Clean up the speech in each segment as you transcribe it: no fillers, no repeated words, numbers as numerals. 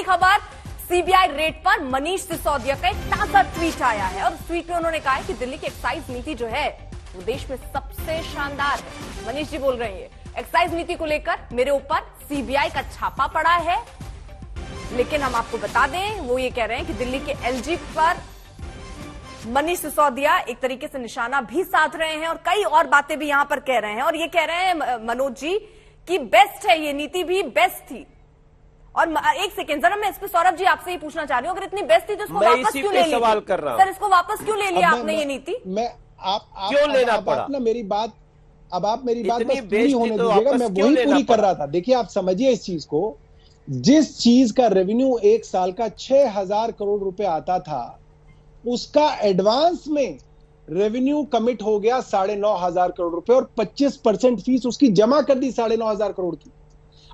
बड़ी खबर, CBI red पर मनीष सिसोदिया का एक ताजा ट्वीट आया है और उस ट्वीट में उन्होंने कहा है कि दिल्ली की एक्साइज नीति जो है वो देश में सबसे शानदार है। मनीष जी बोल रहे हैं एक्साइज नीति को लेकर मेरे ऊपर सीबीआई का छापा पड़ा है, लेकिन हम आपको बता दें वो ये कह रहे हैं कि दिल्ली के एलजी पर मनीष सिसोदिया एक तरीके से निशाना भी साध रहे हैं और कई और बातें भी यहां पर कह रहे हैं और ये कह रहे हैं मनोज जी कि बेस्ट है, ये नीति भी बेस्ट थी। और एक सेकेंड जरा मैं इस पे सौरभ जी आपसे ही पूछना चाह रही हूँ, अगर इतनी बेस्ट थी तो इसको वापस क्यों ले लिया? सवाल कर रहा हूं सर, इसको वापस क्यों ले लिया आपने ये नीति? क्यों लेना पड़ा? मेरी बात बस पूरी होने दीजिएगा, मैं वही पूरी कर रहा था। देखिए आप समझिए इस चीज को, जिस चीज का रेवेन्यू एक साल का 6,000 करोड़ रुपए आता था उसका एडवांस में रेवेन्यू कमिट हो गया 9,500 करोड़ रुपए और 25% फीस उसकी जमा कर दी 9,500 करोड़ की।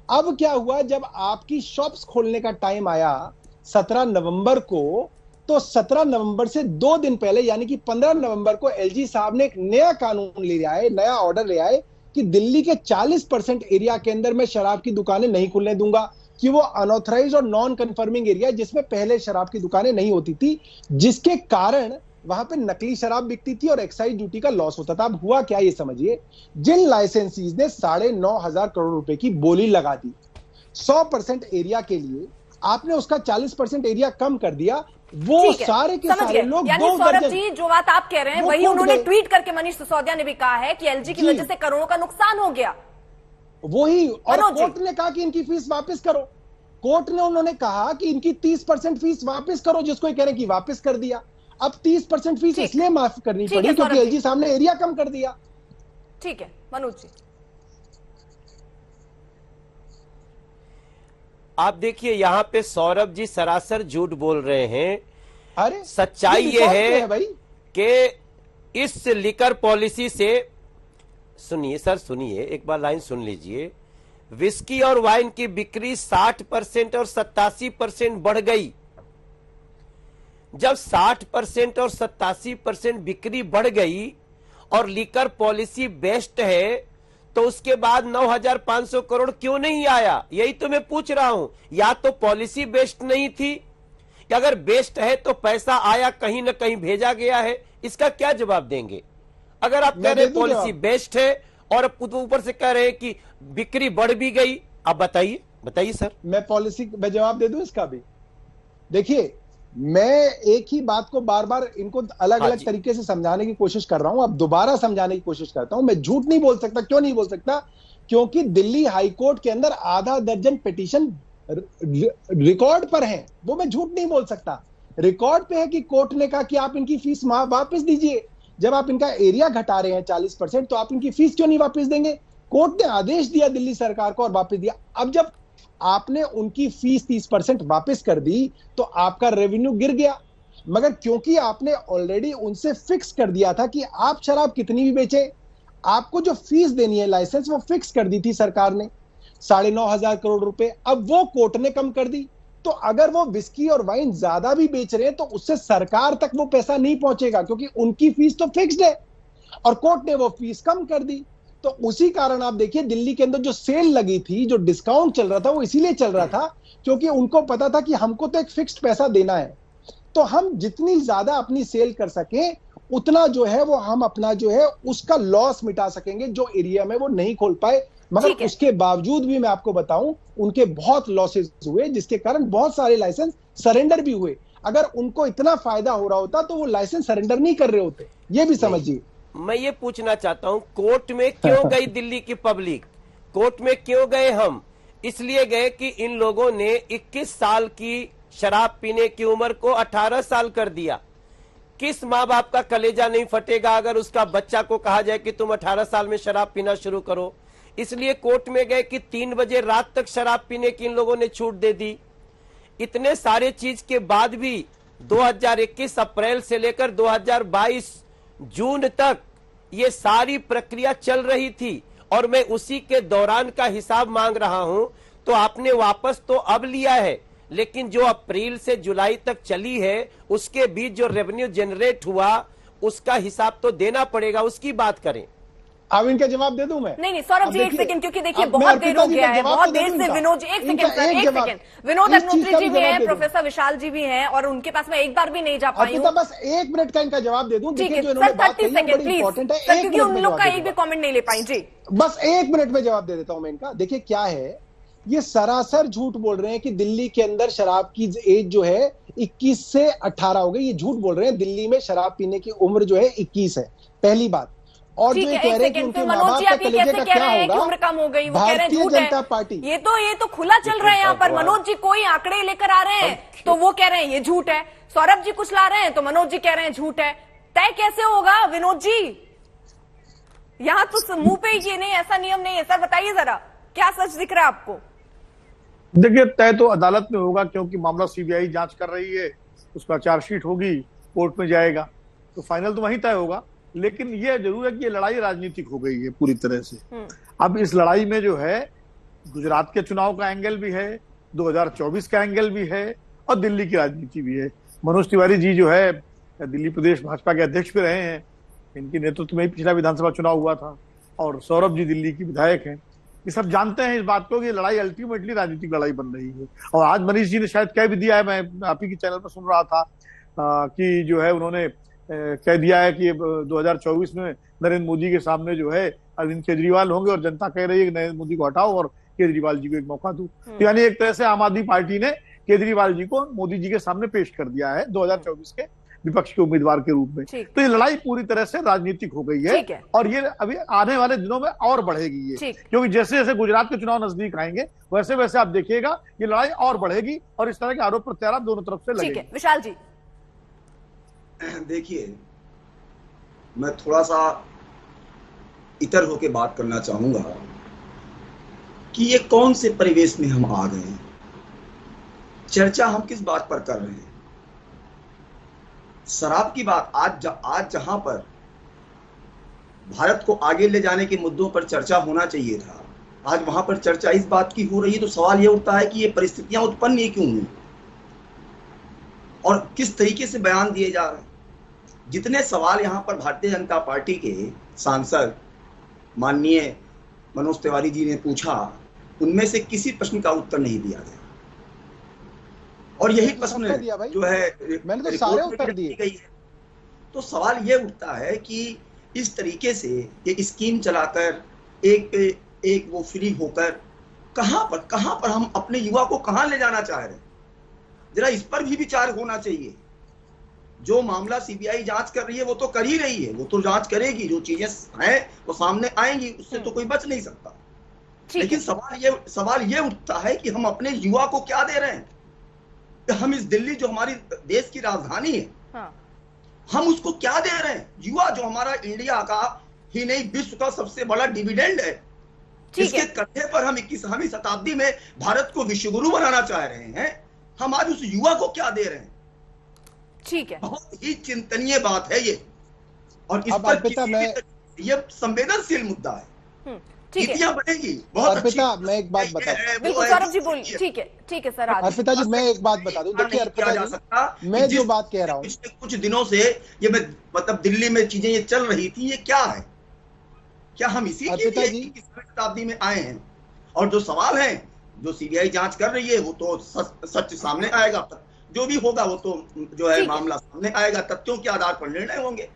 अब क्या हुआ, जब आपकी शॉप्स खोलने का टाइम आया 17 नवंबर को, तो 17 नवंबर से 2 दिन पहले यानी कि 15 नवंबर को एलजी साहब ने एक नया कानून ले आए, नया ऑर्डर ले आए कि दिल्ली के 40% एरिया के अंदर मैं शराब की दुकानें नहीं खुलने दूंगा, कि वो अनऑथराइज और नॉन कंफर्मिंग एरिया जिसमें पहले शराब की दुकानें नहीं होती थी, जिसके कारण वहां पे नकली शराब बिकती थी और एक्साइज ड्यूटी का लॉस होता था। अब हुआ क्या ये समझिए, जिन लाइसेंसीज ने 9,500 करोड़ रुपए की बोली लगा दी 100% एरिया के लिए, आपने उसका 40% एरिया कम कर दिया, वो सारे के सारे लोग सौरभ जी जो बात आप कह रहे हैं वही उन्होंने ट्वीट करके मनीष सिसोदिया ने भी कहा है कि एलजी की वजह से करोड़ों का नुकसान हो गया। वही, और कोर्ट ने कहा कि इनकी फीस वापस करो। कोर्ट ने उन्होंने कहा कि इनकी 30% फीस वापस करो, जिसको कह रहे हैं कि वापस कर दिया। अब 30% फीस इसलिए माफ करनी पड़ी क्योंकि एलजी साहब ने एरिया कम कर दिया। ठीक है मनोज जी, आप देखिए यहां पे सौरभ जी सरासर झूठ बोल रहे हैं। अरे सच्चाई ये है भाई कि इस लिकर पॉलिसी से, सुनिए सर सुनिए, एक बार लाइन सुन लीजिए। विस्की और वाइन की बिक्री 60% और 87% बढ़ गई। जब 60% और 87% बिक्री बढ़ गई और लिकर पॉलिसी बेस्ट है तो उसके बाद 9,500 करोड़ क्यों नहीं आया? यही तो मैं पूछ रहा हूं। या तो पॉलिसी बेस्ट नहीं थी, या अगर बेस्ट है तो पैसा आया कहीं ना कहीं भेजा गया है। इसका क्या जवाब देंगे? अगर आप कह रहे हैं पॉलिसी बेस्ट है और ऊपर से कह रहे हैं कि बिक्री बढ़ भी गई, आप बताइए सर। मैं पॉलिसी में जवाब दे दूं इसका भी। देखिए मैं एक ही बात को बार बार इनको अलग अलग तरीके से समझाने की कोशिश कर रहा हूं, अब दोबारा समझाने की कोशिश करता हूं। मैं झूठ नहीं बोल सकता। क्यों नहीं बोल सकता? क्योंकि दिल्ली हाईकोर्ट के अंदर आधा दर्जन पिटीशन रिकॉर्ड पर हैं, वो मैं झूठ नहीं बोल सकता। रिकॉर्ड पे है कि कोर्ट ने कहा कि आप इनकी फीस वापस दीजिए। जब आप इनका एरिया घटा रहे हैं 40%, तो आप इनकी फीस क्यों नहीं वापस देंगे? कोर्ट ने आदेश दिया दिल्ली सरकार को और वापस दिया। अब जब आपने उनकी फीस 30% वापस कर दी तो आपका रेवेन्यू गिर गया, मगर क्योंकि आपने ऑलरेडी उनसे फिक्स कर दिया था कि आप शराब कितनी भी बेचे, आपको जो फीस देनी है लाइसेंस वो फिक्स कर दी थी सरकार ने 9,500 करोड़ रुपए। अब वो कोर्ट ने कम कर दी, तो अगर वो विस्की और वाइन ज्यादा भी बेच रहे हैं तो उससे सरकार तक वो पैसा नहीं पहुंचेगा क्योंकि उनकी फीस तो फिक्स्ड है और कोर्ट ने वो फीस कम कर दी। तो उसी कारण आप देखिए दिल्ली के अंदर जो सेल लगी थी, जो डिस्काउंट चल रहा था, वो इसीलिए चल रहा था क्योंकि उनको पता था कि हमको तो एक फिक्स्ड पैसा देना है, तो हम जितनी ज्यादा अपनी सेल कर सके उतना जो है वो हम अपना जो है उसका लॉस मिटा सकेंगे जो एरिया में वो नहीं खोल पाए। मगर उसके बावजूद भी मैं आपको बताऊं उनके बहुत लॉसेस हुए, जिसके कारण बहुत सारे लाइसेंस सरेंडर भी हुए। अगर उनको इतना फायदा हो रहा होता तो वो लाइसेंस सरेंडर नहीं कर रहे होते, ये भी समझिए। मैं ये पूछना चाहता हूं, कोर्ट में क्यों गई दिल्ली की पब्लिक? कोर्ट में क्यों गए हम? इसलिए गए कि इन लोगों ने 21 साल की शराब पीने की उम्र को 18 साल कर दिया। किस माँ बाप का कलेजा नहीं फटेगा अगर उसका बच्चा को कहा जाए कि तुम 18 साल में शराब पीना शुरू करो? इसलिए कोर्ट में गए कि 3 बजे रात तक शराब पीने की इन लोगों ने छूट दे दी। इतने सारे चीज के बाद भी 2021 अप्रैल से लेकर 2022 जून तक ये सारी प्रक्रिया चल रही थी और मैं उसी के दौरान का हिसाब मांग रहा हूं। तो आपने वापस तो अब लिया है, लेकिन जो अप्रैल से जुलाई तक चली है उसके बीच जो रेवेन्यू जनरेट हुआ उसका हिसाब तो देना पड़ेगा, उसकी बात करें। अब इनका जवाब दे दूं मैं? नहीं सौरभ अब जी एक देखिए, सेकंड, क्योंकि देखिए अब मैं बहुत देर अर्पिता हो जी गया का है, जवाब बहुत तो दे देर दूं से इनका। विनोद जी, एक इनका सेकंड सर, एक एक जवाब, सेकंड, विनोद इस चीज अग्निहोत्री का जी भी भी जवाब हैं, दे दूं। प्रोफेसर विशाल जी भी हैं, और उनके पास मैं एक बार भी नहीं जा पाई हूँ। अर्पिता बस 1 मिनट का इनका जवाब दे दूं। ठीक देखिए है जो इन्होंने सर, बात 30 कही है सेकंड बड़ी प्लीज इंपॉर्टेंट है। सर, 1 क्योंकि मिनट उन में लोग जवाब का दे एक भी दूंगा, कमेंट नहीं ले पाई जी। बस 1 मिनट में जवाब दे देता हूं मैं इनका। देखिए क्या है, ये सरासर झूठ बोल रहे हैं कि दिल्ली के अंदर शराब की एज जो है 21 से 18 हो गई। ये झूठ बोल रहे हैं। दिल्ली में शराब पीने की उम्र जो है 21 है, पहली बात। और जो ठीक ये है, कह एक रहे हैं कि सेकंड, उनके फिर माँ मनोज बाप जी का आप ये कलेजे कैसे का कह क्या रहे हैं कि होगा। उम्र कम हो गई? वो कह रहे हैं भारतीय झूठ है। जनता पार्टी, ये तो खुला चल रहा है यहाँ पर। मनोज जी कोई आंकड़े लेकर आ रहे हैं तो वो कह रहे हैं ये झूठ है, सौरभ जी कुछ ला रहे हैं तो मनोज जी कह रहे हैं झूठ है। तय कैसे होगा विनोद जी? यहाँ तो मुंह पे ये नहीं, ऐसा नियम नहीं है सर, बताइए जरा क्या सच दिख रहा है आपको? देखिए, तय तो अदालत में होगा, क्योंकि मामला सीबीआई जांच कर रही है, उसका चार्जशीट होगी, कोर्ट में जाएगा, तो फाइनल तो वहीं तय होगा। लेकिन यह जरूर है कि ये लड़ाई राजनीतिक हो गई है पूरी तरह से। अब इस लड़ाई में जो है गुजरात के चुनाव का एंगल भी है, 2024 का एंगल भी है, और दिल्ली की राजनीति भी है। मनोज तिवारी जी जो है दिल्ली प्रदेश भाजपा के अध्यक्ष भी रहे हैं, इनके नेतृत्व में ही पिछला विधानसभा चुनाव हुआ था, और सौरभ जी दिल्ली की विधायक हैं। ये सब जानते हैं इस बात को कि लड़ाई अल्टीमेटली राजनीतिक लड़ाई बन रही है। और आज मनीष जी ने शायद कह भी दिया है, मैं आप ही के चैनल पर सुन रहा था कि जो है उन्होंने कह दिया है कि 2024 में नरेंद्र मोदी के सामने जो है अरविंद केजरीवाल होंगे, और जनता कह रही है कि नरेंद्र मोदी को हटाओ और केजरीवाल जी को एक मौका दो। तो यानी एक तरह से आम आदमी पार्टी ने केजरीवाल जी को मोदी जी के सामने पेश कर दिया है 2024 के विपक्ष के उम्मीदवार के रूप में। तो ये लड़ाई पूरी तरह से राजनीतिक हो गई है, और ये अभी आने वाले दिनों में और बढ़ेगी ये, क्योंकि जैसे जैसे गुजरात के चुनाव नजदीक आएंगे वैसे वैसे आप देखिएगा ये लड़ाई और बढ़ेगी, और इस तरह के आरोप प्रत्यारोप दोनों तरफ से लगेंगे। विशाल जी देखिए, मैं थोड़ा सा इतर होके बात करना चाहूंगा कि ये कौन से परिवेश में हम आ गए हैं। चर्चा हम किस बात पर कर रहे हैं? शराब की बात। आज जहां पर भारत को आगे ले जाने के मुद्दों पर चर्चा होना चाहिए था, आज वहां पर चर्चा इस बात की हो रही है। तो सवाल यह उठता है कि ये परिस्थितियां उत्पन्न ये क्यों हुई और किस तरीके से बयान दिए जा रहे हैं। जितने सवाल यहाँ पर भारतीय जनता पार्टी के सांसद माननीय मनोज तिवारी जी ने पूछा, उनमें से किसी प्रश्न का उत्तर नहीं दिया गया, और यही प्रश्न जो है मैंने तो सारे उत्तर दिए गई है। तो सवाल ये उठता है कि इस तरीके से ये स्कीम चलाकर एक वो फ्री होकर कहां पर हम अपने युवा को कहां ले जाना चाह रहे हैं, जरा इस पर भी विचार होना चाहिए। जो मामला सीबीआई जांच कर रही है वो तो कर ही रही है, वो तो जांच करेगी, जो चीजें हैं वो सामने आएंगी, उससे तो कोई बच नहीं सकता। लेकिन सवाल ये उठता है कि हम अपने युवा को क्या दे रहे हैं। हम इस दिल्ली जो हमारी देश की राजधानी है, हाँ। हम उसको क्या दे रहे हैं? युवा जो हमारा इंडिया का ही नहीं विश्व का सबसे बड़ा डिविडेंड है, इसके कंधे पर हम 21वीं शताब्दी में भारत को विश्वगुरु बनाना चाह रहे हैं। हम आज उस युवा को क्या दे रहे हैं? ठीक है, बहुत ही चिंतनीय बात है ये, और इस पर ये संवेदनशील मुद्दा है। नीतियां बनेगी बहुत अच्छी। अर्पिता, मैं एक बात बता दूं। बिल्कुल सौरभ जी बोलिए। ठीक है सर। अर्पिता जी, मैं एक बात बता दूं। देखिए अर्पिता जी, मैं जो बात कह रहा हूं, पिछले कुछ दिनों से ये मतलब दिल्ली में चीजें ये चल रही थी, ये क्या है? क्या हम इसी के लिए 21वीं शताब्दी में आए हैं? और जो सवाल है, जो सीबीआई जांच कर रही है, वो तो सच सामने आएगा। जो भी होगा वो तो जो है मामला सामने आएगा, तथ्यों के आधार पर निर्णय होंगे।